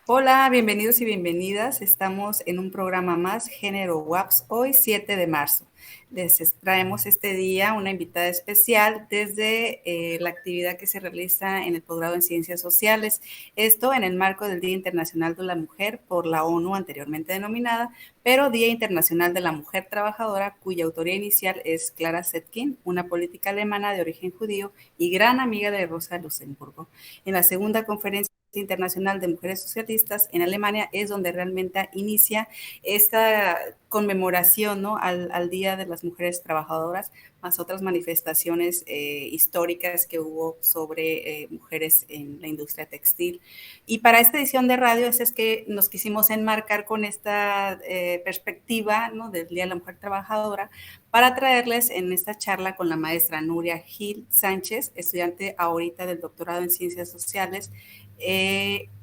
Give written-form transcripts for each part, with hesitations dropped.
Hola, bienvenidos y bienvenidas. Estamos en un programa más, Género WAPS, hoy 7 de marzo. Les traemos este día una invitada especial desde la actividad que se realiza en el posgrado en Ciencias Sociales. Esto en el marco del Día Internacional de la Mujer por la ONU, anteriormente denominada, pero Día Internacional de la Mujer Trabajadora, cuya autoría inicial es Clara Zetkin, una política alemana de origen judío y gran amiga de Rosa Luxemburgo. En la segunda conferencia Internacional de Mujeres Socialistas en Alemania es donde realmente inicia esta conmemoración, ¿no?, al Día de las Mujeres Trabajadoras, más otras manifestaciones históricas que hubo sobre mujeres en la industria textil. Y para esta edición de radio es que nos quisimos enmarcar con esta perspectiva, ¿no?, del Día de la Mujer Trabajadora, para traerles en esta charla con la maestra Nuria Gil Sánchez, estudiante ahorita del doctorado en Ciencias Sociales.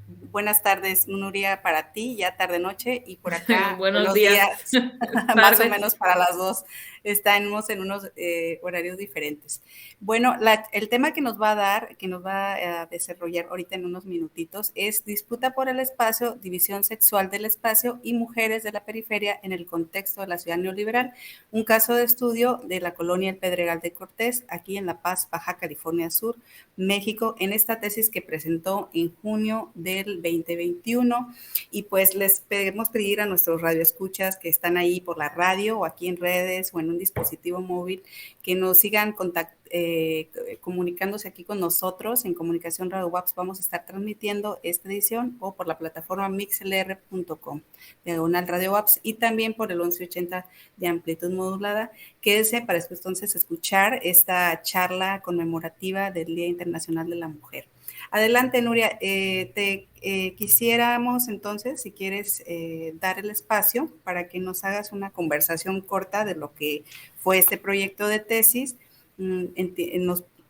Buenas tardes, Nuria, para ti, ya tarde-noche, y por acá, Buenos buenos días, días, más o tardes. menos para las dos. Estamos en unos horarios diferentes. Bueno, el tema que nos va a dar, que nos va a desarrollar ahorita en unos minutitos, es disputa por el espacio, división sexual del espacio y mujeres de la periferia en el contexto de la ciudad neoliberal. Un caso de estudio de la colonia El Pedregal de Cortés, aquí en La Paz, Baja California Sur, México, en esta tesis que presentó en junio del 2021. Y pues les pedimos pedir a nuestros radioescuchas que están ahí por la radio o aquí en redes o en un dispositivo móvil que nos sigan comunicándose aquí con nosotros. En Comunicación Radio WAPS vamos a estar transmitiendo esta edición o por la plataforma mixlr.com, diagonal Radio WAPS, y también por el 1180 de amplitud modulada. Quédese para entonces escuchar esta charla conmemorativa del Día Internacional de la Mujer. Adelante, Nuria. Quisiéramos entonces, si quieres, dar el espacio para que nos hagas una conversación corta de lo que fue este proyecto de tesis.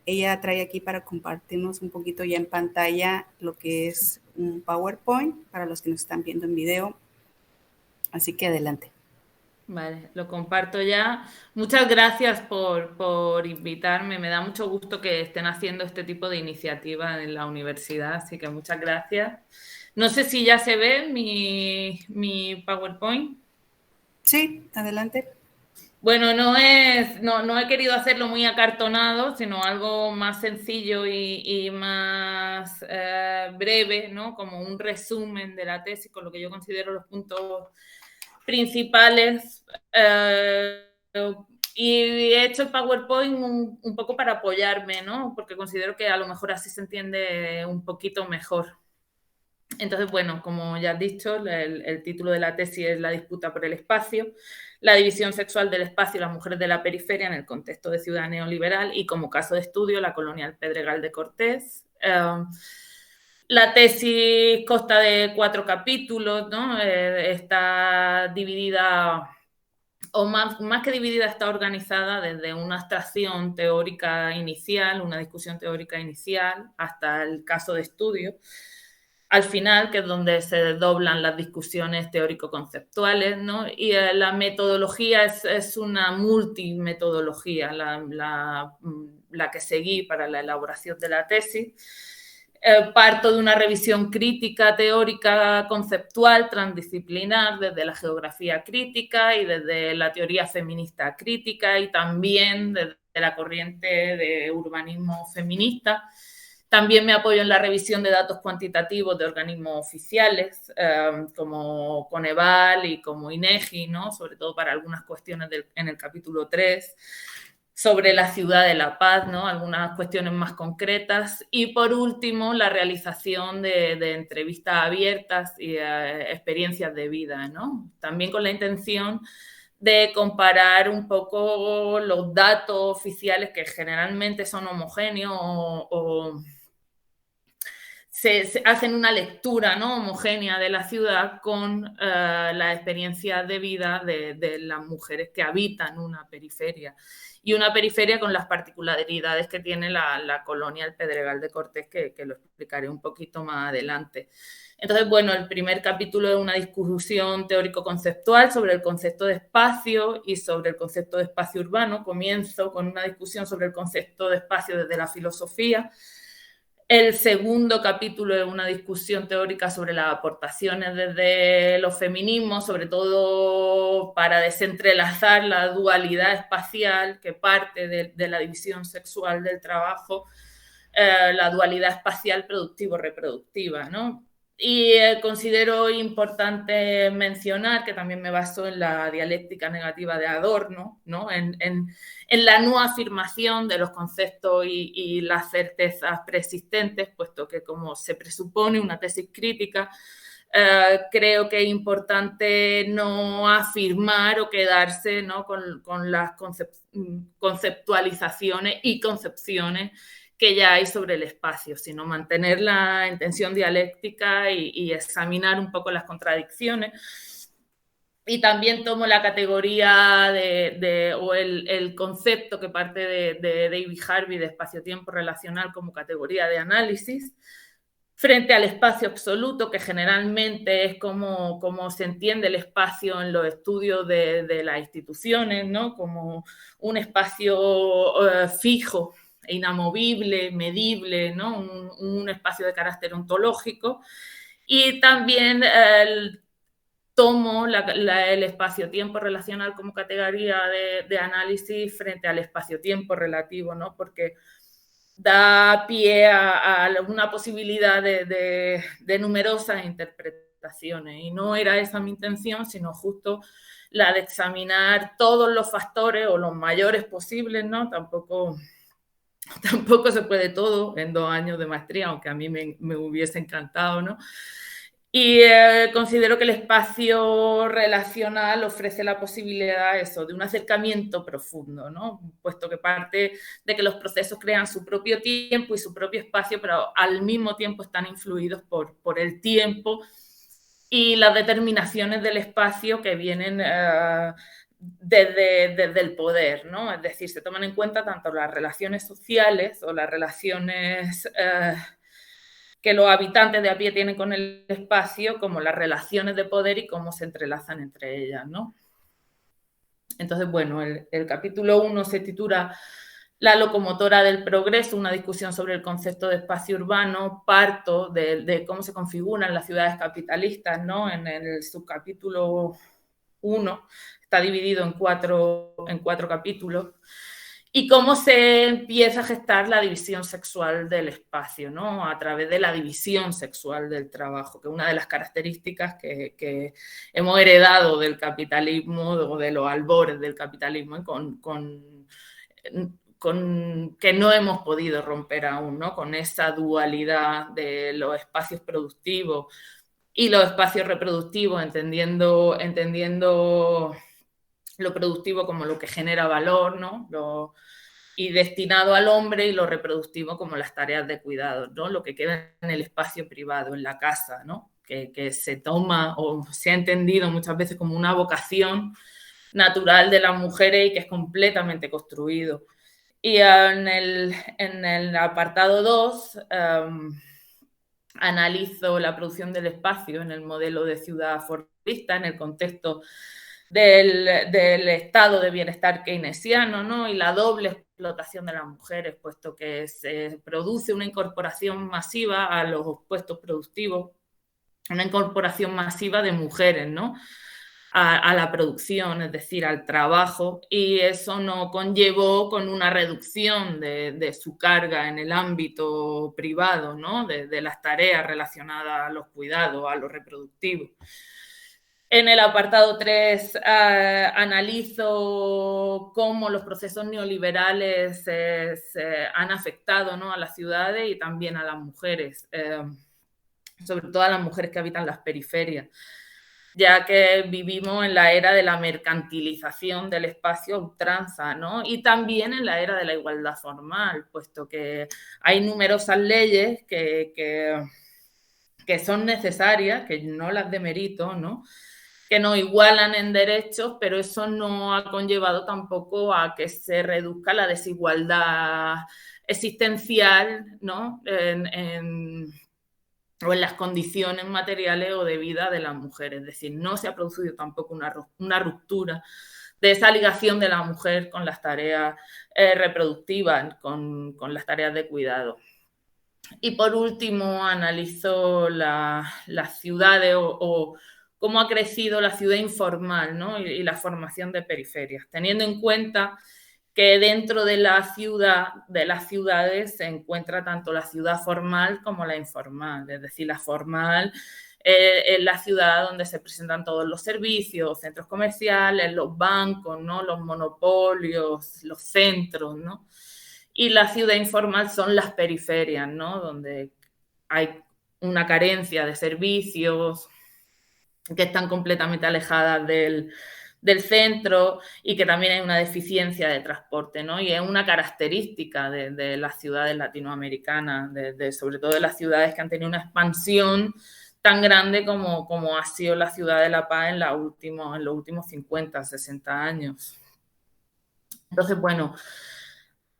Ella trae aquí para compartirnos un poquito ya en pantalla lo que es un PowerPoint para los que nos están viendo en video. Así que adelante. Vale, lo comparto ya. Muchas gracias por invitarme. Me da mucho gusto que estén haciendo este tipo de iniciativa en la universidad, así que muchas gracias. No sé si ya se ve mi PowerPoint. Sí, adelante. Bueno, no he querido hacerlo muy acartonado, sino algo más sencillo y más breve, ¿no? Como un resumen de la tesis con lo que yo considero los puntos principales. Y he hecho el PowerPoint un poco para apoyarme, ¿no? Porque considero que a lo mejor así se entiende un poquito mejor. Entonces, bueno, como ya has dicho, el título de la tesis es La disputa por el espacio, la división sexual del espacio y las mujeres de la periferia en el contexto de ciudad neoliberal y como caso de estudio la colonia El Pedregal de Cortés. La tesis consta de 4 capítulos, ¿no? Está dividida, o más que dividida, está organizada desde una abstracción teórica inicial, una discusión teórica inicial, hasta el caso de estudio. Al final, que es donde se doblan las discusiones teórico-conceptuales, ¿no? Y la metodología es una multimetodología, la que seguí para la elaboración de la tesis. Parto de una revisión crítica, teórica, conceptual, transdisciplinar, desde la geografía crítica y desde la teoría feminista crítica y también desde la corriente de urbanismo feminista. También me apoyo en la revisión de datos cuantitativos de organismos oficiales, como Coneval y como INEGI, ¿no? Sobre todo para algunas cuestiones en el capítulo 3, sobre la ciudad de La Paz, ¿no? Algunas cuestiones más concretas. Y por último, la realización de entrevistas abiertas y experiencias de vida, ¿no? También con la intención de comparar un poco los datos oficiales que generalmente son homogéneos o se hacen una lectura, ¿no?, homogénea de la ciudad con la experiencia de vida de las mujeres que habitan una periferia. Y una periferia con las particularidades que tiene la colonia El Pedregal de Cortés, que lo explicaré un poquito más adelante. Entonces, bueno, el primer capítulo es una discusión teórico-conceptual sobre el concepto de espacio y sobre el concepto de espacio urbano. Comienzo con una discusión sobre el concepto de espacio desde la filosofía. El segundo capítulo es una discusión teórica sobre las aportaciones desde los feminismos, sobre todo para desentrelazar la dualidad espacial que parte de la división sexual del trabajo, la dualidad espacial productivo-reproductiva, ¿no? Y considero importante mencionar, que también me baso en la dialéctica negativa de Adorno, ¿no? en la no afirmación de los conceptos y las certezas preexistentes, puesto que como se presupone una tesis crítica, creo que es importante no afirmar o quedarse, ¿no? con las conceptualizaciones y concepciones que ya hay sobre el espacio, sino mantener la intención dialéctica y examinar un poco las contradicciones. Y también tomo la categoría o el concepto que parte de David Harvey de espacio-tiempo relacional como categoría de análisis, frente al espacio absoluto, que generalmente es como se entiende el espacio en los estudios de las instituciones, ¿no? Como un espacio fijo, inamovible, medible, ¿no? Un espacio de carácter ontológico. Y también tomo el espacio-tiempo relacional como categoría de análisis frente al espacio-tiempo relativo, ¿no? Porque da pie a una posibilidad de numerosas interpretaciones. Y no era esa mi intención, sino justo la de examinar todos los factores o los mayores posibles, ¿no? Tampoco se puede todo en 2 años de maestría, aunque a mí me hubiese encantado, ¿no? Y considero que el espacio relacional ofrece la posibilidad eso, de un acercamiento profundo, ¿no? Puesto que parte de que los procesos crean su propio tiempo y su propio espacio, pero al mismo tiempo están influidos por el tiempo y las determinaciones del espacio que vienen desde el poder, ¿no? Es decir, se toman en cuenta tanto las relaciones sociales o las relaciones que los habitantes de a pie tienen con el espacio, como las relaciones de poder y cómo se entrelazan entre ellas, ¿no? Entonces, bueno, el capítulo 1 se titula La locomotora del progreso, una discusión sobre el concepto de espacio urbano. Parto de cómo se configuran las ciudades capitalistas, ¿no? En el subcapítulo 1 está dividido en cuatro capítulos. Y cómo se empieza a gestar la división sexual del espacio, ¿no? A través de la división sexual del trabajo, que es una de las características que hemos heredado del capitalismo o de los albores del capitalismo que no hemos podido romper aún, ¿no? Con esa dualidad de los espacios productivos y los espacios reproductivos, entendiendo lo productivo como lo que genera valor, ¿no? Y destinado al hombre, y lo reproductivo como las tareas de cuidado, ¿no? Lo que queda en el espacio privado, en la casa, ¿no? Que se toma o se ha entendido muchas veces como una vocación natural de las mujeres y que es completamente construido. Y en el apartado 2 analizo la producción del espacio en el modelo de ciudad foralista, en el contexto del estado de bienestar keynesiano, ¿no? Y la doble explotación de las mujeres, puesto que se produce una incorporación masiva a los puestos productivos, una incorporación masiva de mujeres, ¿no? A la producción, es decir, al trabajo, y eso no conllevó con una reducción de su carga en el ámbito privado, ¿no? De las tareas relacionadas a los cuidados, a lo reproductivo. En el apartado 3 analizo cómo los procesos neoliberales se han afectado, ¿no? A las ciudades y también a las mujeres, sobre todo a las mujeres que habitan las periferias, ya que vivimos en la era de la mercantilización del espacio a ultranza, ¿no? Y también en la era de la igualdad formal, puesto que hay numerosas leyes que son necesarias, que no las demerito, ¿no? Que nos igualan en derechos, pero eso no ha conllevado tampoco a que se reduzca la desigualdad existencial, ¿no? O en las condiciones materiales o de vida de las mujeres. Es decir, no se ha producido tampoco una ruptura de esa ligación de la mujer con las tareas reproductivas, con las tareas de cuidado. Y por último, analizó las ciudades o cómo ha crecido la ciudad informal, ¿no? y la formación de periferias, teniendo en cuenta que dentro de la ciudad, de las ciudades, se encuentra tanto la ciudad formal como la informal. Es decir, la formal es la ciudad donde se presentan todos los servicios, centros comerciales, los bancos, ¿no? Los monopolios, los centros, ¿no? Y la ciudad informal son las periferias, ¿no? Donde hay una carencia de servicios, que están completamente alejadas del centro y que también hay una deficiencia de transporte, ¿no? Y es una característica de las ciudades latinoamericanas, sobre todo de las ciudades que han tenido una expansión tan grande como ha sido la ciudad de La Paz en los últimos 50, 60 años. Entonces, bueno,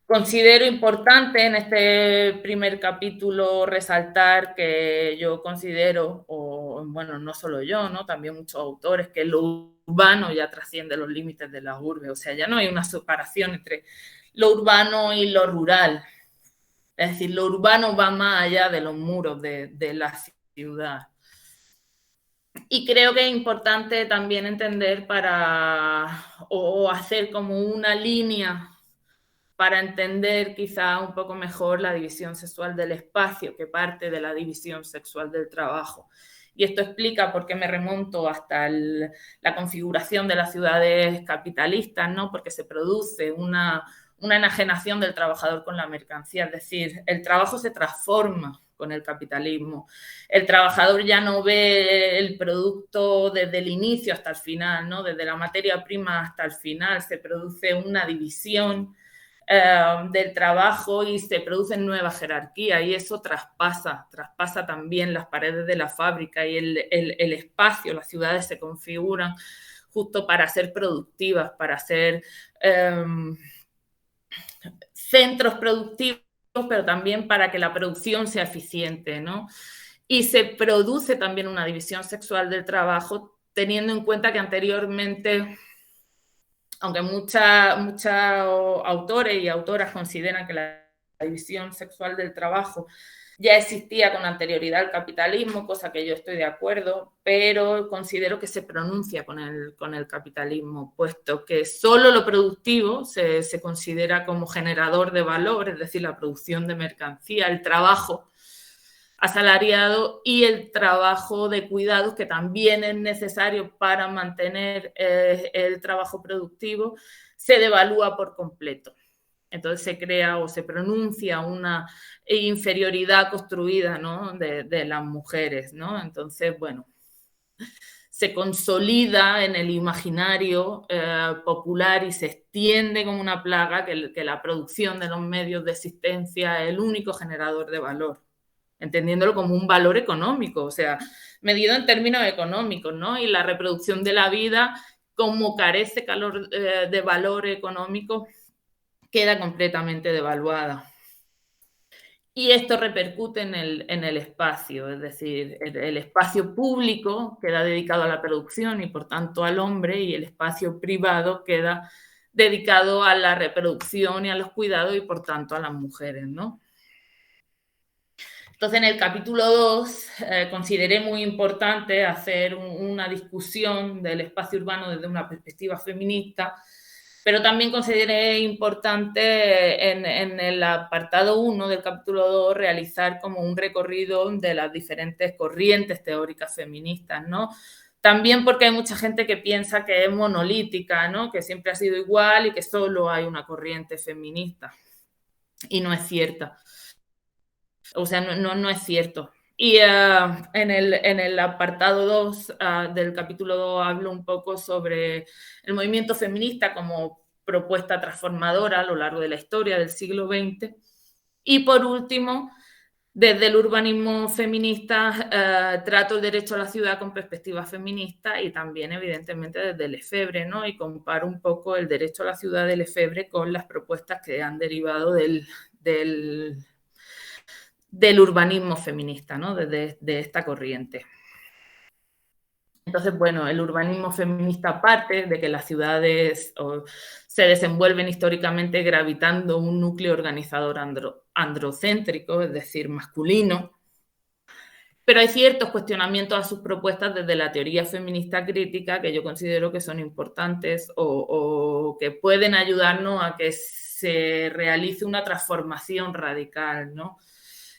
considero importante en este primer capítulo resaltar que yo considero, o bueno, no solo yo, ¿no? También muchos autores, que lo urbano ya trasciende los límites de la urbe, o sea, ya no hay una separación entre lo urbano y lo rural. Es decir, lo urbano va más allá de los muros de la ciudad. Y creo que es importante también entender o hacer como una línea para entender quizá un poco mejor la división sexual del espacio, que parte de la división sexual del trabajo. Y esto explica por qué me remonto hasta la configuración de las ciudades capitalistas, ¿no? Porque se produce una enajenación del trabajador con la mercancía, es decir, el trabajo se transforma con el capitalismo. El trabajador ya no ve el producto desde el inicio hasta el final, ¿no? Desde la materia prima hasta el final se produce una división del trabajo y se producen nuevas jerarquías y eso traspasa también las paredes de la fábrica y el espacio, las ciudades se configuran justo para ser productivas, para ser centros productivos, pero también para que la producción sea eficiente, ¿no? Y se produce también una división sexual del trabajo, teniendo en cuenta que anteriormente, aunque muchos autores y autoras consideran que la división sexual del trabajo ya existía con anterioridad al capitalismo, cosa que yo estoy de acuerdo, pero considero que se pronuncia con el capitalismo, puesto que solo lo productivo se considera como generador de valor, es decir, la producción de mercancía, el trabajo asalariado y el trabajo de cuidados, que también es necesario para mantener el trabajo productivo, se devalúa por completo. Entonces se crea o se pronuncia una inferioridad construida, ¿no? de las mujeres, ¿no? Entonces, bueno, se consolida en el imaginario popular y se extiende como una plaga que la producción de los medios de existencia es el único generador de valor, entendiéndolo como un valor económico, o sea, medido en términos económicos, ¿no? Y la reproducción de la vida, como carece de valor económico, queda completamente devaluada. Y esto repercute en el espacio, es decir, el espacio público queda dedicado a la producción y por tanto al hombre, y el espacio privado queda dedicado a la reproducción y a los cuidados y por tanto a las mujeres, ¿no? Entonces, en el capítulo 2 consideré muy importante hacer una discusión del espacio urbano desde una perspectiva feminista, pero también consideré importante en el apartado 1 del capítulo 2 realizar como un recorrido de las diferentes corrientes teóricas feministas, ¿no? También porque hay mucha gente que piensa que es monolítica, ¿no? Que siempre ha sido igual y que solo hay una corriente feminista. Y no es cierta. O sea, no es cierto. Y en el apartado 2 del capítulo 2 hablo un poco sobre el movimiento feminista como propuesta transformadora a lo largo de la historia del siglo XX. Y por último, desde el urbanismo feminista trato el derecho a la ciudad con perspectiva feminista y también, evidentemente, desde Lefebvre, ¿no? Y comparo un poco el derecho a la ciudad de Lefebvre con las propuestas que han derivado del urbanismo feminista, ¿no? De esta corriente. Entonces, bueno, el urbanismo feminista parte de que las ciudades se desenvuelven históricamente gravitando un núcleo organizador androcéntrico, es decir, masculino, pero hay ciertos cuestionamientos a sus propuestas desde la teoría feminista crítica que yo considero que son importantes o que pueden ayudarnos a que se realice una transformación radical, ¿no?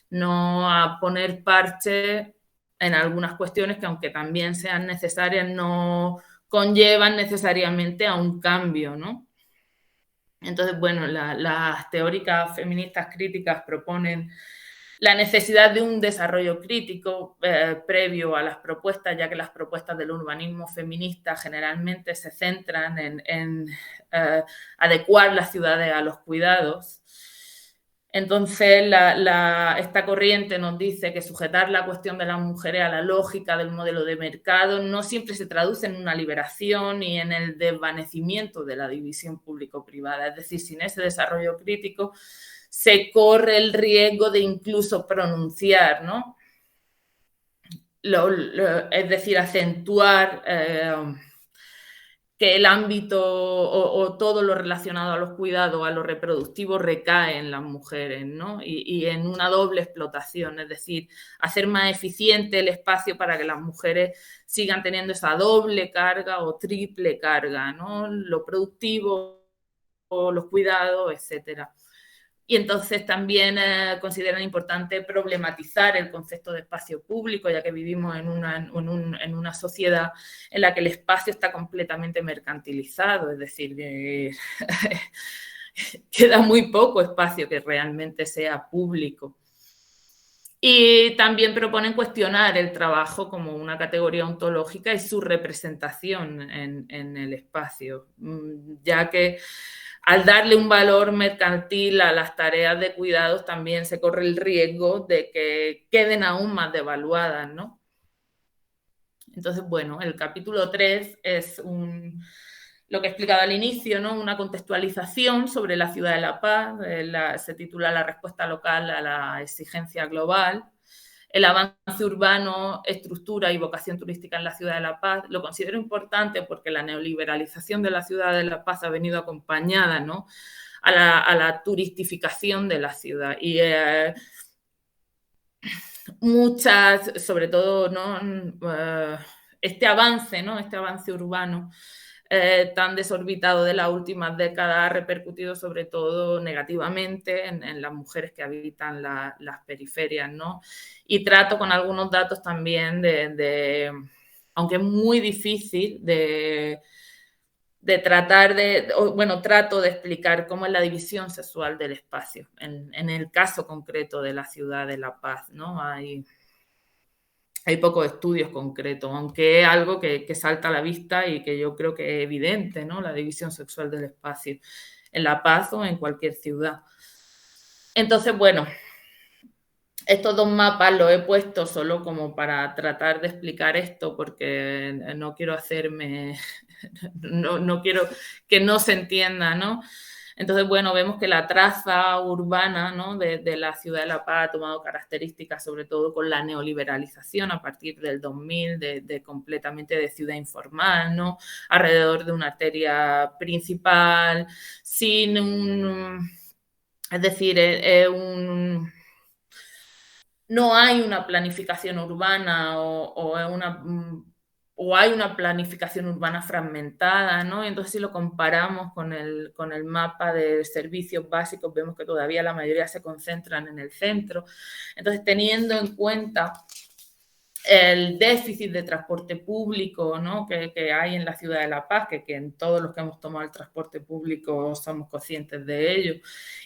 No a poner parches en algunas cuestiones que, aunque también sean necesarias, no conllevan necesariamente a un cambio, ¿no? Entonces, bueno, las teóricas feministas críticas proponen la necesidad de un desarrollo crítico previo a las propuestas, ya que las propuestas del urbanismo feminista generalmente se centran en adecuar las ciudades a los cuidados. Entonces, esta corriente nos dice que sujetar la cuestión de las mujeres a la lógica del modelo de mercado no siempre se traduce en una liberación y en el desvanecimiento de la división público-privada. Es decir, sin ese desarrollo crítico se corre el riesgo de incluso pronunciar, ¿no? Es decir, acentuar que el ámbito o todo lo relacionado a los cuidados, a lo reproductivo, recae en las mujeres, ¿no? Y en una doble explotación, es decir, hacer más eficiente el espacio para que las mujeres sigan teniendo esa doble carga o triple carga, ¿no? Lo productivo, los cuidados, etcétera. Y entonces también consideran importante problematizar el concepto de espacio público, ya que vivimos en una sociedad en la que el espacio está completamente mercantilizado, es decir, queda muy poco espacio que realmente sea público. Y también proponen cuestionar el trabajo como una categoría ontológica y su representación en el espacio, ya que al darle un valor mercantil a las tareas de cuidados también se corre el riesgo de que queden aún más devaluadas, ¿no? Entonces, bueno, el capítulo 3 es lo que he explicado al inicio, ¿no? Una contextualización sobre la ciudad de La Paz, se titula La respuesta local a la exigencia global. El avance urbano, estructura y vocación turística en la ciudad de La Paz. Lo considero importante porque la neoliberalización de la ciudad de La Paz ha venido acompañada, ¿no?, a la turistificación de la ciudad. Y muchas, sobre todo, ¿no?, este avance, ¿no?, este avance urbano tan desorbitado de las últimas décadas ha repercutido sobre todo negativamente en las mujeres que habitan las periferias, ¿no? Y trato con algunos datos también aunque es muy difícil, de tratar trato de explicar cómo es la división sexual del espacio, en el caso concreto de la ciudad de La Paz, ¿no? Hay pocos estudios concretos, aunque es algo que salta a la vista y que yo creo que es evidente, ¿no?, la división sexual del espacio en La Paz o en cualquier ciudad. Entonces, bueno, estos dos mapas los he puesto solo como para tratar de explicar esto, porque no quiero no quiero que no se entienda, ¿no? Entonces, bueno, vemos que la traza urbana, ¿no?, de la ciudad de La Paz ha tomado características, sobre todo con la neoliberalización a partir del 2000, completamente de ciudad informal, ¿no?, alrededor de una arteria principal, sin es decir, no hay una planificación urbana o hay una planificación urbana fragmentada, ¿no? Entonces, si lo comparamos con el mapa de servicios básicos, vemos que todavía la mayoría se concentran en el centro. Entonces, teniendo en cuenta el déficit de transporte público, ¿no?, que hay en la ciudad de La Paz, que en todos los que hemos tomado el transporte público somos conscientes de ello,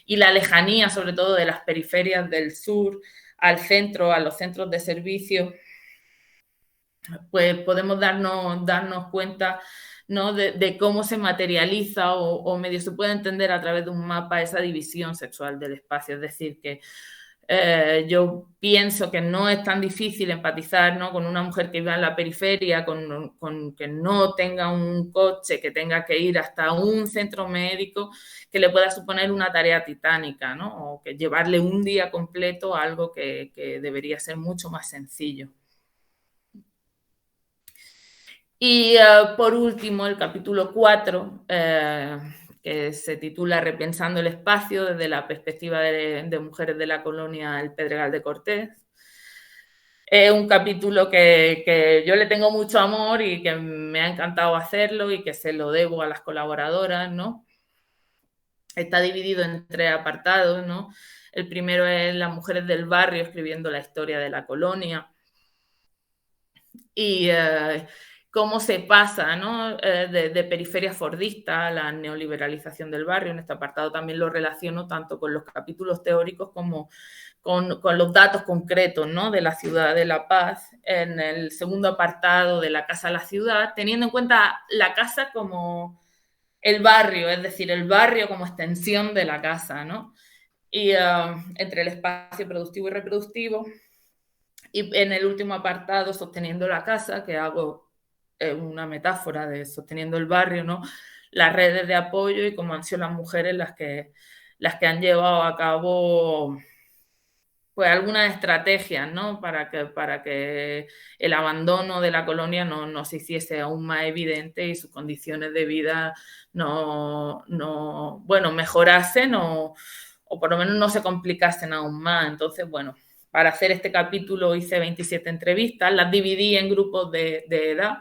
y la lejanía, sobre todo, de las periferias del sur al centro, a los centros de servicio, pues podemos darnos cuenta, ¿no?, de cómo se materializa o medio se puede entender a través de un mapa esa división sexual del espacio. Es decir, que yo pienso que no es tan difícil empatizar, ¿no?, con una mujer que viva en la periferia, con que no tenga un coche, que tenga que ir hasta un centro médico, que le pueda suponer una tarea titánica, ¿no?, o que llevarle un día completo a algo que debería ser mucho más sencillo. Y por último, el capítulo 4, que se titula Repensando el espacio desde la perspectiva de mujeres de la colonia El Pedregal de Cortés. Es un capítulo que yo le tengo mucho amor y que me ha encantado hacerlo y que se lo debo a las colaboradoras, ¿no? Está dividido en 3 apartados, ¿no? El primero es las mujeres del barrio escribiendo la historia de la colonia y cómo se pasa, ¿no? de periferia fordista a la neoliberalización del barrio. En este apartado también lo relaciono tanto con los capítulos teóricos como con los datos concretos, ¿no? De la ciudad de La Paz. En el segundo apartado de la casa a la ciudad, teniendo en cuenta la casa como el barrio, es decir, el barrio como extensión de la casa, ¿no? Y entre el espacio productivo y reproductivo. Y en el último apartado, sosteniendo la casa, que hago una metáfora de sosteniendo el barrio, ¿no? Las redes de apoyo y cómo han sido las mujeres las que han llevado a cabo pues algunas estrategias, ¿no? Para que el abandono de la colonia no se hiciese aún más evidente y sus condiciones de vida bueno, mejorasen o por lo menos no se complicasen aún más. Entonces, bueno, para hacer este capítulo hice 27 entrevistas, las dividí en grupos de edad.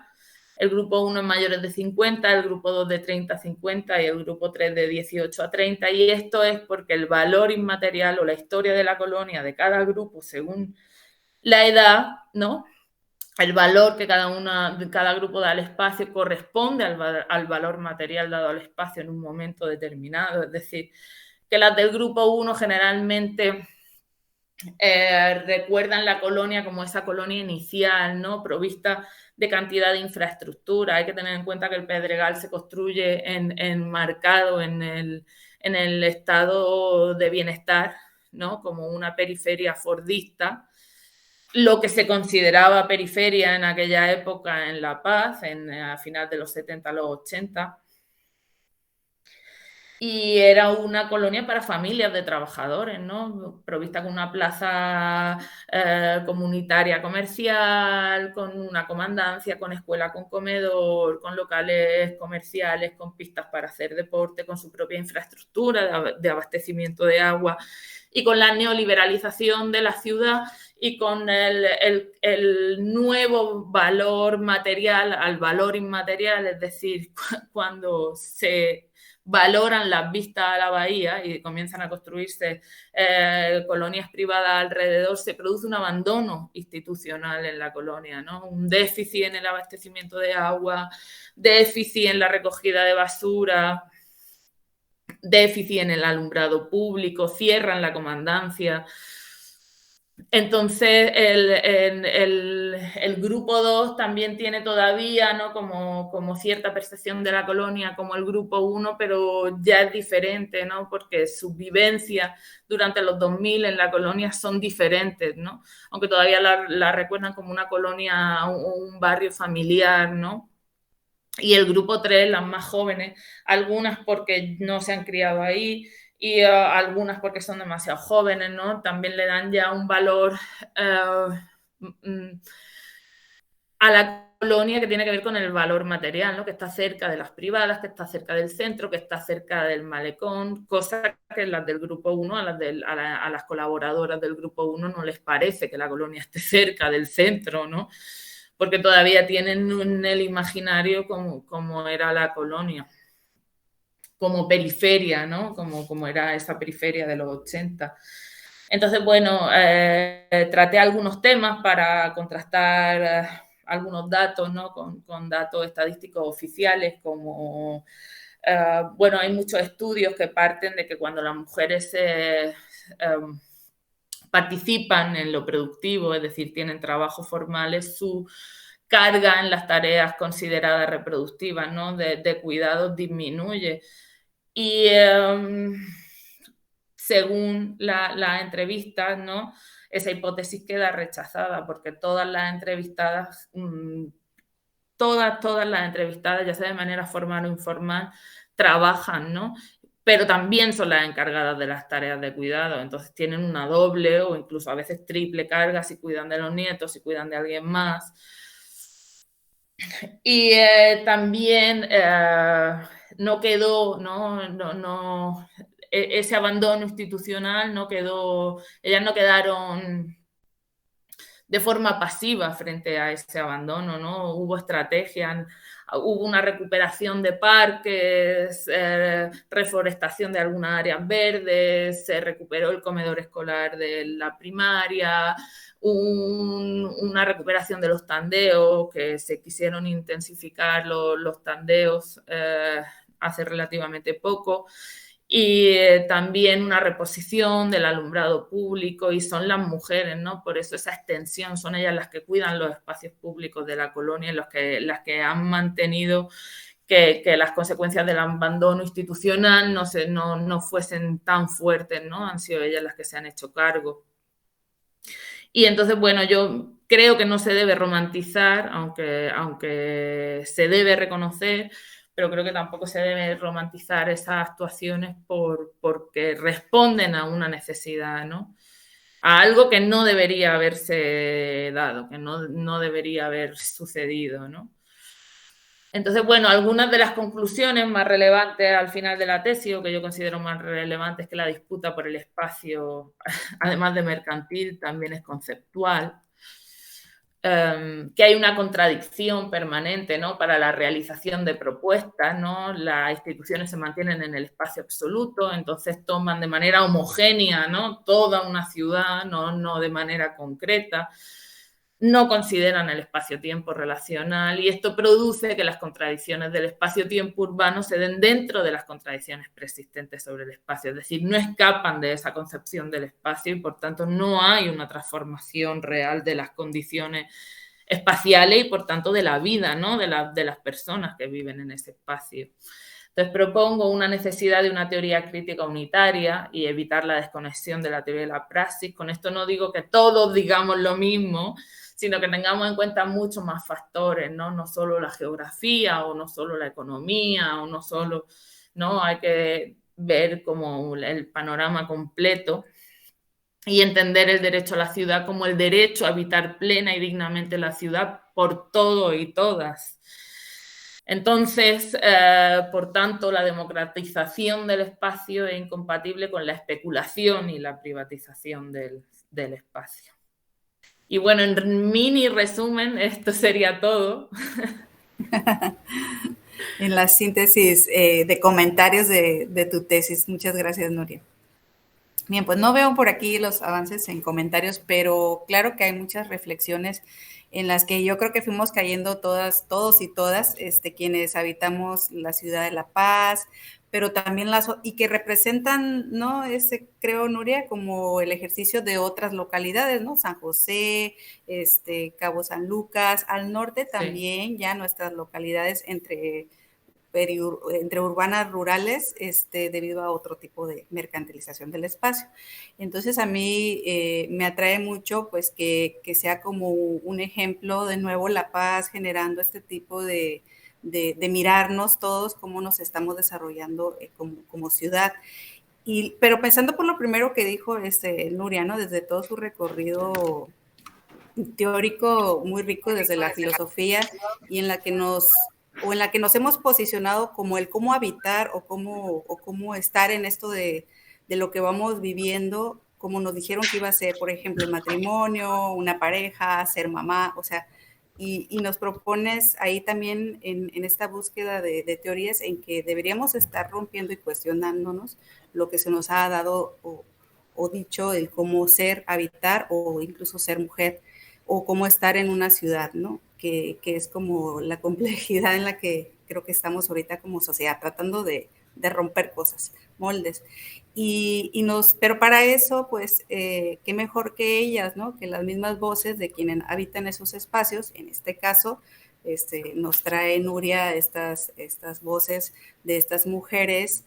El grupo 1 es mayores de 50, el grupo 2 de 30 a 50 y el grupo 3 de 18 a 30. Y esto es porque el valor inmaterial o la historia de la colonia de cada grupo, según la edad, ¿no? El valor que cada grupo da al espacio corresponde al valor material dado al espacio en un momento determinado. Es decir, que las del grupo 1 generalmente recuerdan la colonia como esa colonia inicial, ¿no? Provista de cantidad de infraestructura. Hay que tener en cuenta que el Pedregal se construye enmarcado en el estado de bienestar, ¿no? Como una periferia fordista. Lo que se consideraba periferia en aquella época en La Paz, a final de los 70 a los 80. Y era una colonia para familias de trabajadores, ¿no? Provista con una plaza comunitaria comercial, con una comandancia, con escuela, con comedor, con locales comerciales, con pistas para hacer deporte, con su propia infraestructura de abastecimiento de agua y con la neoliberalización de la ciudad y con el nuevo valor material al valor inmaterial, es decir, cuando se valoran las vistas a la bahía y comienzan a construirse colonias privadas alrededor, se produce un abandono institucional en la colonia, ¿no? Un déficit en el abastecimiento de agua, déficit en la recogida de basura, déficit en el alumbrado público, cierran la comandancia. Entonces, el grupo 2 también tiene todavía, ¿no? como cierta percepción de la colonia como el grupo 1, pero ya es diferente, ¿no? Porque sus vivencias durante los 2000 en la colonia son diferentes, ¿no? Aunque todavía la recuerdan como una colonia o un barrio familiar, ¿no? Y el grupo 3, las más jóvenes, algunas porque no se han criado ahí, y algunas porque son demasiado jóvenes, ¿no? También le dan ya un valor a la colonia que tiene que ver con el valor material, ¿no? Que está cerca de las privadas, que está cerca del centro, que está cerca del malecón, cosa que las del grupo 1, a las colaboradoras del grupo 1 no les parece que la colonia esté cerca del centro, ¿no? Porque todavía tienen en el imaginario como era la colonia, como periferia, ¿no? Como era esa periferia de los 80. Entonces, bueno, traté algunos temas para contrastar algunos datos, ¿no? Con datos estadísticos oficiales, como, bueno, hay muchos estudios que parten de que cuando las mujeres participan en lo productivo, es decir, tienen trabajos formales, su carga en las tareas consideradas reproductivas, ¿no? de cuidados disminuye. Y según la entrevista, ¿no? Esa hipótesis queda rechazada porque todas las entrevistadas, todas las entrevistadas, ya sea de manera formal o informal, trabajan, ¿no? Pero también son las encargadas de las tareas de cuidado, entonces tienen una doble o incluso a veces triple carga si cuidan de los nietos, si cuidan de alguien más. Y también no quedó, ese abandono institucional no quedó, ellas no quedaron de forma pasiva frente a ese abandono, ¿no? Hubo estrategias, hubo una recuperación de parques, reforestación de algunas áreas verdes, se recuperó el comedor escolar de la primaria, una recuperación de los tandeos, que se quisieron intensificar los tandeos hace relativamente poco, y también una reposición del alumbrado público, y son las mujeres, ¿no? Por eso esa extensión, son ellas las que cuidan los espacios públicos de la colonia, las que han mantenido que las consecuencias del abandono institucional no fuesen tan fuertes, ¿no? Han sido ellas las que se han hecho cargo. Y entonces, bueno, yo creo que no se debe romantizar, aunque se debe reconocer, pero creo que tampoco se debe romantizar esas actuaciones porque responden a una necesidad, ¿no? A algo que no debería haberse dado, que no debería haber sucedido, ¿no? Entonces, bueno, algunas de las conclusiones más relevantes al final de la tesis, o que yo considero más relevantes, que la disputa por el espacio, además de mercantil, también es conceptual, que hay una contradicción permanente, ¿no? Para la realización de propuestas, ¿no? Las instituciones se mantienen en el espacio absoluto, entonces toman de manera homogénea, ¿no? Toda una ciudad, no de manera concreta. No consideran el espacio-tiempo relacional, y esto produce que las contradicciones del espacio-tiempo urbano se den dentro de las contradicciones preexistentes sobre el espacio, es decir, no escapan de esa concepción del espacio, y por tanto no hay una transformación real de las condiciones espaciales y por tanto de la vida, ¿no? de las personas que viven en ese espacio. Entonces propongo una necesidad de una teoría crítica unitaria y evitar la desconexión de la teoría de la praxis. Con esto no digo que todos digamos lo mismo, sino que tengamos en cuenta muchos más factores, ¿no? No solo la geografía, o no solo la economía, o no solo, ¿no? Hay que ver como el panorama completo y entender el derecho a la ciudad como el derecho a habitar plena y dignamente la ciudad por todos y todas. Entonces, por tanto, la democratización del espacio es incompatible con la especulación y la privatización del espacio. Y bueno, en mini resumen, esto sería todo. En la síntesis de comentarios de tu tesis. Muchas gracias, Nuria. Bien, pues no veo por aquí los avances en comentarios, pero claro que hay muchas reflexiones en las que yo creo que fuimos cayendo todas, todos y todas, quienes habitamos la ciudad de La Paz, pero también y que representan, ¿no? Creo, Nuria, como el ejercicio de otras localidades, ¿no? San José, Cabo San Lucas, al norte también, sí. Ya nuestras localidades entre urbanas rurales, debido a otro tipo de mercantilización del espacio. Entonces a mí me atrae mucho pues que sea como un ejemplo de nuevo La Paz generando este tipo de mirarnos todos cómo nos estamos desarrollando como ciudad. Pero pensando por lo primero que dijo Nuria, ¿no? Desde todo su recorrido teórico muy rico desde la filosofía, y en la que nos hemos posicionado como el cómo habitar o cómo estar en esto de lo que vamos viviendo, como nos dijeron que iba a ser, por ejemplo, el matrimonio, una pareja, ser mamá, o sea, y nos propones ahí también en esta búsqueda de teorías en que deberíamos estar rompiendo y cuestionándonos lo que se nos ha dado o dicho, el cómo ser, habitar o incluso ser mujer, o cómo estar en una ciudad, ¿no? Que es como la complejidad en la que creo que estamos ahorita como sociedad, tratando de romper cosas, moldes. Pero para eso, pues, qué mejor que ellas, ¿no? Que las mismas voces de quienes habitan esos espacios, en este caso, nos trae Nuria estas voces de estas mujeres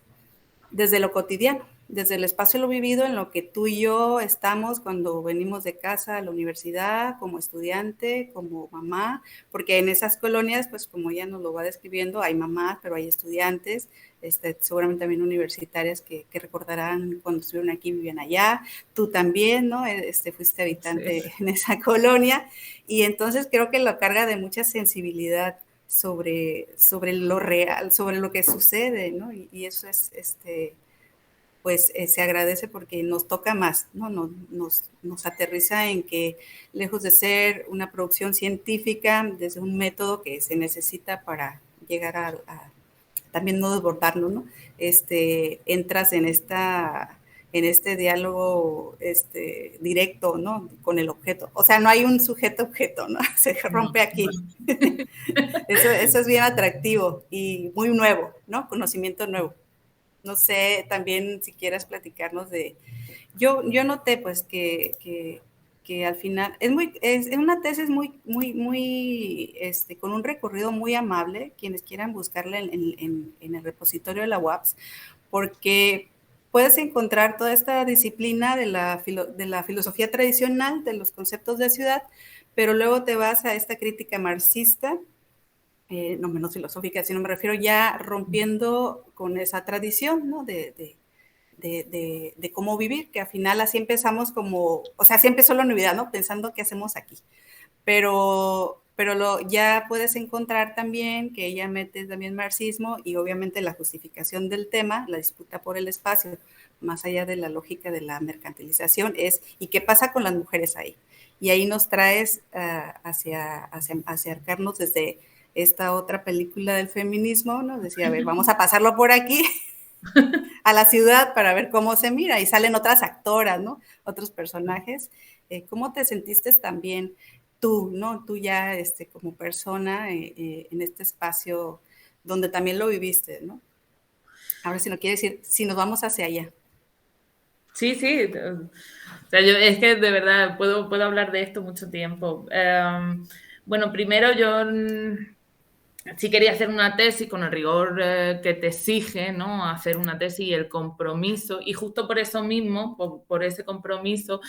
desde lo cotidiano, desde el espacio lo vivido en lo que tú y yo estamos cuando venimos de casa a la universidad, como estudiante, como mamá, porque en esas colonias, pues como ella nos lo va describiendo, hay mamás, pero hay estudiantes, seguramente también universitarias que recordarán cuando estuvieron aquí, vivían allá, tú también, ¿no? Fuiste habitante Sí. en esa colonia, y entonces creo que lo carga de mucha sensibilidad sobre lo real, sobre lo que sucede, ¿no? Y eso es, pues se agradece porque nos toca más, ¿no? Nos aterriza en que lejos de ser una producción científica, desde un método que se necesita para llegar a también no desbordarnos, ¿no? Entras en este diálogo directo, ¿no? Con el objeto. O sea, no hay un sujeto-objeto, ¿no? Se No. rompe aquí. Eso es bien atractivo y muy nuevo, ¿no? Conocimiento nuevo. No sé, también si quieras platicarnos de... Yo noté pues que al final es una tesis muy, con un recorrido muy amable, quienes quieran buscarla en el repositorio de la UAPS, porque puedes encontrar toda esta disciplina de la filosofía tradicional, de los conceptos de ciudad, pero luego te vas a esta crítica marxista, no menos filosófica, sino me refiero ya rompiendo con esa tradición, ¿no? De cómo vivir, que al final así empezamos como, o sea, así empezó la unidad, ¿no? Pensando qué hacemos aquí. Pero ya puedes encontrar también que ella mete también marxismo y obviamente la justificación del tema, la disputa por el espacio, más allá de la lógica de la mercantilización, es ¿y qué pasa con las mujeres ahí? Y ahí nos traes hacia acercarnos desde esta otra película del feminismo, ¿no? Decía, a ver, vamos a pasarlo por aquí a la ciudad para ver cómo se mira y salen otras actoras, ¿no? Otros personajes. ¿Cómo te sentiste también tú, ¿no? Tú ya como persona en este espacio donde también lo viviste, ¿no? Ahora si no quiere decir, si nos vamos hacia allá. Sí, sí. O sea, es que de verdad puedo hablar de esto mucho tiempo. Bueno, primero yo sí quería hacer una tesis con el rigor que te exige, ¿no? Hacer una tesis y el compromiso. Y justo por eso mismo, por ese compromiso,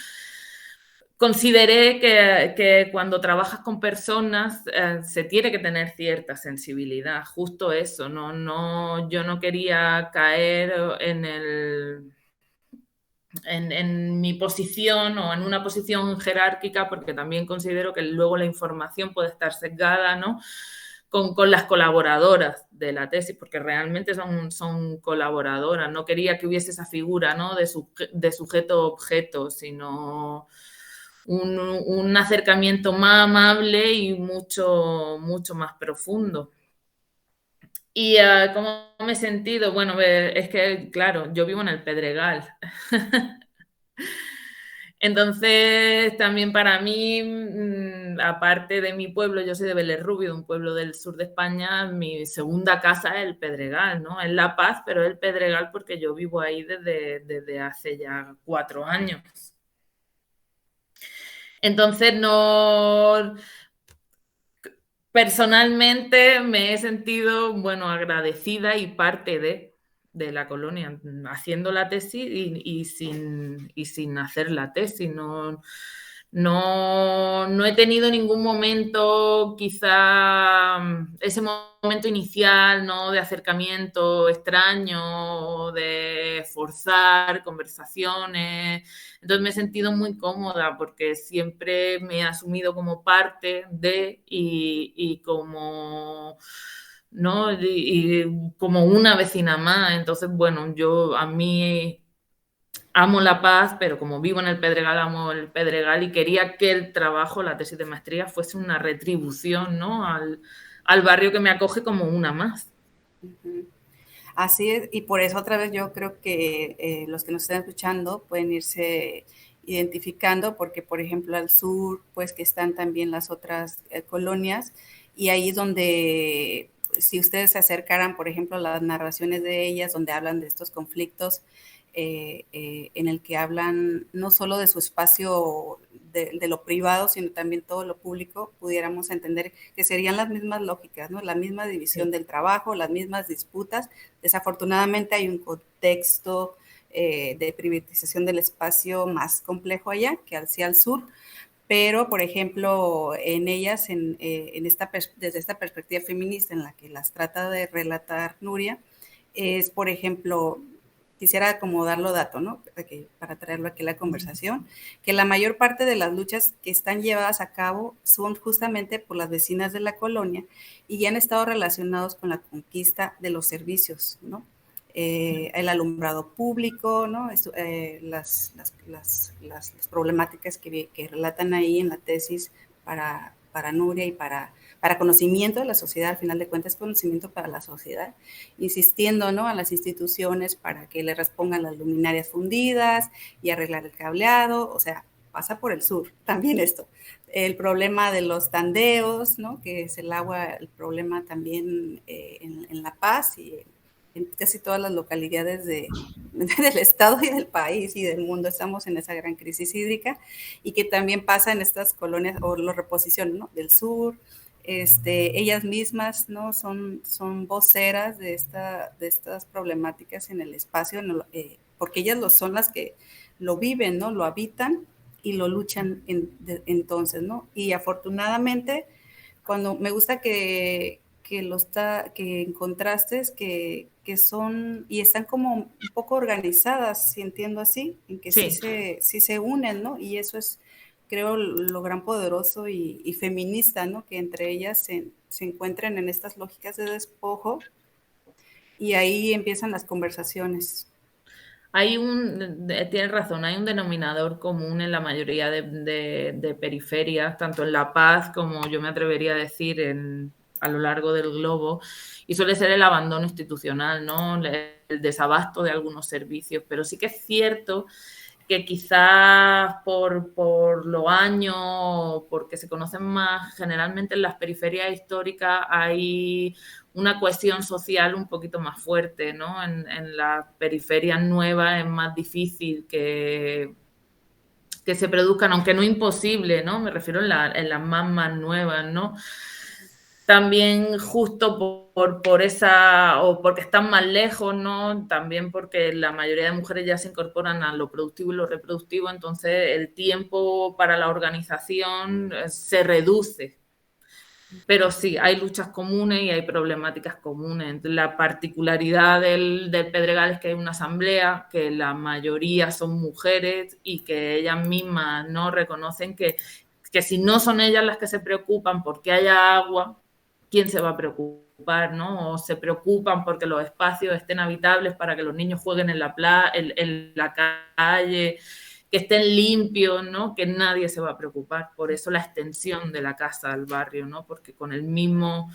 consideré que cuando trabajas con personas se tiene que tener cierta sensibilidad, justo eso, yo no quería caer en mi posición o en una posición jerárquica, porque también considero que luego la información puede estar sesgada, ¿no? Con las colaboradoras de la tesis, porque realmente son colaboradoras. No quería que hubiese esa figura, ¿no? De sujeto-objeto, sino un acercamiento más amable y mucho más profundo. ¿Y cómo me he sentido? Bueno, es que, claro, yo vivo en el Pedregal. Entonces, también para mí, aparte de mi pueblo, yo soy de Vélez Rubio, un pueblo del sur de España, mi segunda casa es el Pedregal, ¿no? Es La Paz, pero es el Pedregal porque yo vivo ahí desde hace ya 4 años. Entonces, no, personalmente me he sentido, bueno, agradecida y parte de la colonia, haciendo la tesis y sin hacer la tesis. No he tenido ningún momento, quizá ese momento inicial, ¿no? De acercamiento extraño, de forzar conversaciones. Entonces me he sentido muy cómoda porque siempre me he asumido como parte de y como, ¿no? Y como una vecina más. Entonces, bueno, yo a mí amo La Paz, pero como vivo en el Pedregal, amo el Pedregal y quería que el trabajo, la tesis de maestría, fuese una retribución, ¿no? Al barrio que me acoge como una más. Uh-huh. Así es, y por eso otra vez yo creo que los que nos están escuchando pueden irse identificando, porque por ejemplo al sur, pues que están también las otras colonias, y ahí es donde, si ustedes se acercaran, por ejemplo, a las narraciones de ellas, donde hablan de estos conflictos, en el que hablan no solo de su espacio de lo privado, sino también todo lo público, pudiéramos entender que serían las mismas lógicas, ¿no? La misma división Sí. del trabajo, las mismas disputas. Desafortunadamente hay un contexto de privatización del espacio más complejo allá que hacia el sur. Pero, por ejemplo, en ellas, desde esta perspectiva feminista en la que las trata de relatar Nuria, es, por ejemplo, quisiera como darlo dato, ¿no? Para traerlo aquí a la conversación, que la mayor parte de las luchas que están llevadas a cabo son justamente por las vecinas de la colonia y han estado relacionados con la conquista de los servicios, ¿no? El alumbrado público, ¿no? Las problemáticas que relatan ahí en la tesis para Nuria y para conocimiento de la sociedad, al final de cuentas, conocimiento para la sociedad, insistiendo, ¿no?, a las instituciones para que le respondan las luminarias fundidas y arreglar el cableado, o sea, pasa por el sur también esto. El problema de los tandeos, ¿no?, que es el agua, el problema también en La Paz y en casi todas las localidades del estado y del país y del mundo estamos en esa gran crisis hídrica y que también pasa en estas colonias o la reposición, ¿no?, del sur. Ellas mismas, ¿no?, son voceras de estas problemáticas en el espacio, porque ellas son las que lo viven, ¿no?, lo habitan y lo luchan entonces, ¿no? Y afortunadamente, cuando me gusta que encontraste que son y están como un poco organizadas, si entiendo así, en que sí se unen, ¿no? Y eso es, creo, lo gran poderoso y feminista, ¿no? Que entre ellas se encuentren en estas lógicas de despojo y ahí empiezan las conversaciones. Tienes razón, hay un denominador común en la mayoría de periferias, tanto en La Paz como yo me atrevería a decir a lo largo del globo, y suele ser el abandono institucional, ¿no? El desabasto de algunos servicios, pero sí que es cierto que quizás por los años, porque se conocen más, generalmente en las periferias históricas hay una cohesión social un poquito más fuerte, ¿no? En las periferias nuevas es más difícil que se produzcan, aunque no imposible, ¿no? Me refiero en las más nuevas, ¿no? También justo por esa, o porque están más lejos, ¿no? También porque la mayoría de mujeres ya se incorporan a lo productivo y lo reproductivo, entonces el tiempo para la organización se reduce. Pero sí, hay luchas comunes y hay problemáticas comunes. La particularidad del Pedregal es que hay una asamblea, que la mayoría son mujeres y que ellas mismas no reconocen que si no son ellas las que se preocupan porque haya agua, ¿quién se va a preocupar, no? O se preocupan porque los espacios estén habitables para que los niños jueguen en la calle, que estén limpios, ¿no? Que nadie se va a preocupar. Por eso la extensión de la casa al barrio, ¿no? Porque con el mismo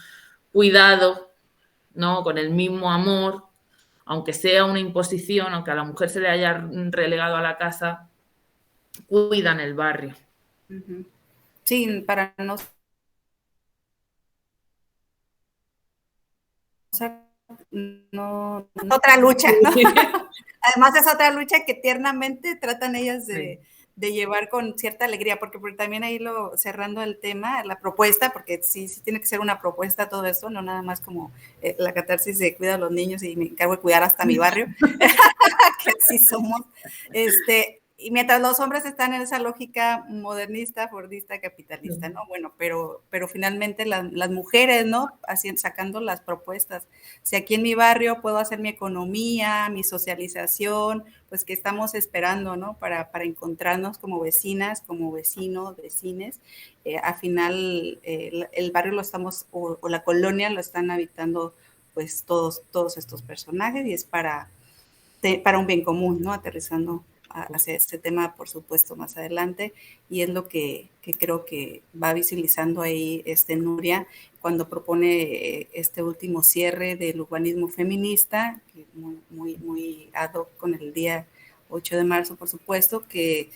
cuidado, ¿no? Con el mismo amor, aunque sea una imposición, aunque a la mujer se le haya relegado a la casa, cuidan el barrio. Sí, para no otra lucha, ¿no? Además es otra lucha que tiernamente tratan ellas de llevar con cierta alegría, porque también ahí cerrando el tema, la propuesta, porque sí tiene que ser una propuesta todo esto, no nada más como la catarsis de cuida a los niños y me encargo de cuidar hasta mi barrio, que así somos, y mientras los hombres están en esa lógica modernista, fordista, capitalista, ¿no? Bueno, pero finalmente las mujeres, ¿no? Sacando las propuestas. Si aquí en mi barrio puedo hacer mi economía, mi socialización, pues que estamos esperando, ¿no? Para encontrarnos como vecinas, como vecinos, vecines. Al final, el barrio lo estamos, o la colonia lo están habitando, pues todos estos personajes y es para un bien común, ¿no? Aterrizando hacia este tema, por supuesto, más adelante, y es lo que creo que va visibilizando ahí Nuria cuando propone este último cierre del urbanismo feminista, que muy ad hoc con el día 8 de marzo, por supuesto, que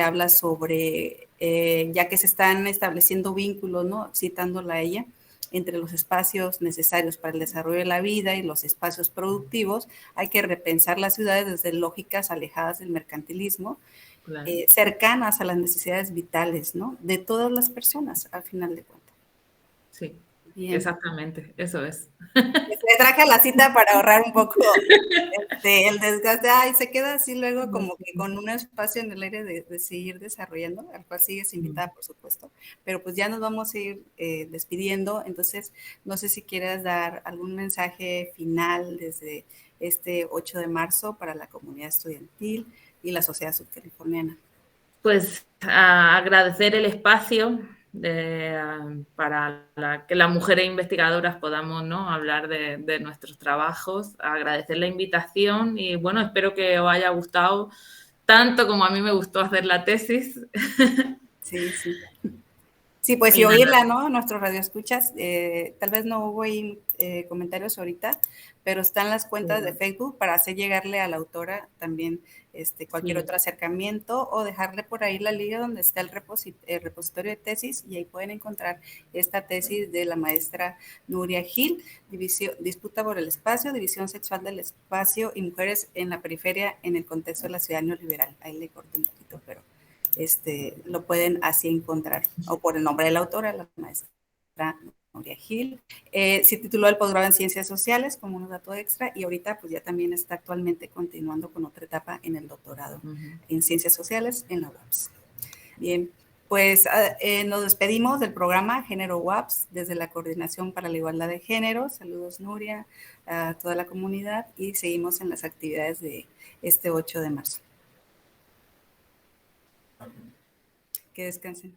habla sobre, ya que se están estableciendo vínculos, ¿no? Citándola a ella, entre los espacios necesarios para el desarrollo de la vida y los espacios productivos, hay que repensar las ciudades desde lógicas alejadas del mercantilismo, claro. Cercanas a las necesidades vitales, ¿no? De todas las personas, al final de cuentas. Sí, Bien. Exactamente, eso es. Se traje la cita para ahorrar un poco el desgaste. Ay, se queda así luego como que con un espacio en el aire de seguir desarrollando, al cual sigues invitada, por supuesto. Pero pues ya nos vamos a ir despidiendo. Entonces, no sé si quieras dar algún mensaje final desde este 8 de marzo para la comunidad estudiantil y la sociedad subcaliforniana. Pues agradecer el espacio para que las mujeres investigadoras podamos, ¿no?, hablar de nuestros trabajos, agradecer la invitación y bueno, espero que os haya gustado tanto como a mí me gustó hacer la tesis. Sí, sí. Sí, pues y Y nada. oírla, ¿no? Nuestros radioescuchas, tal vez no hubo ahí comentarios ahorita, pero están las cuentas de Facebook para hacer llegarle a la autora también cualquier Sí. otro acercamiento o dejarle por ahí la liga donde está el repositorio de tesis y ahí pueden encontrar esta tesis de la maestra Nuria Gil, disputa por el espacio, división sexual del espacio y mujeres en la periferia en el contexto de la ciudad neoliberal. Ahí le corté un poquito, pero lo pueden así encontrar, o por el nombre de la autora, la maestra Nuria Gil. Se tituló el posgrado en Ciencias Sociales como un dato extra y ahorita pues ya también está actualmente continuando con otra etapa en el doctorado en Ciencias Sociales en la UAPS. Bien, pues nos despedimos del programa Género UAPS desde la Coordinación para la Igualdad de Género. Saludos Nuria, a toda la comunidad y seguimos en las actividades de este 8 de marzo. Que descansen.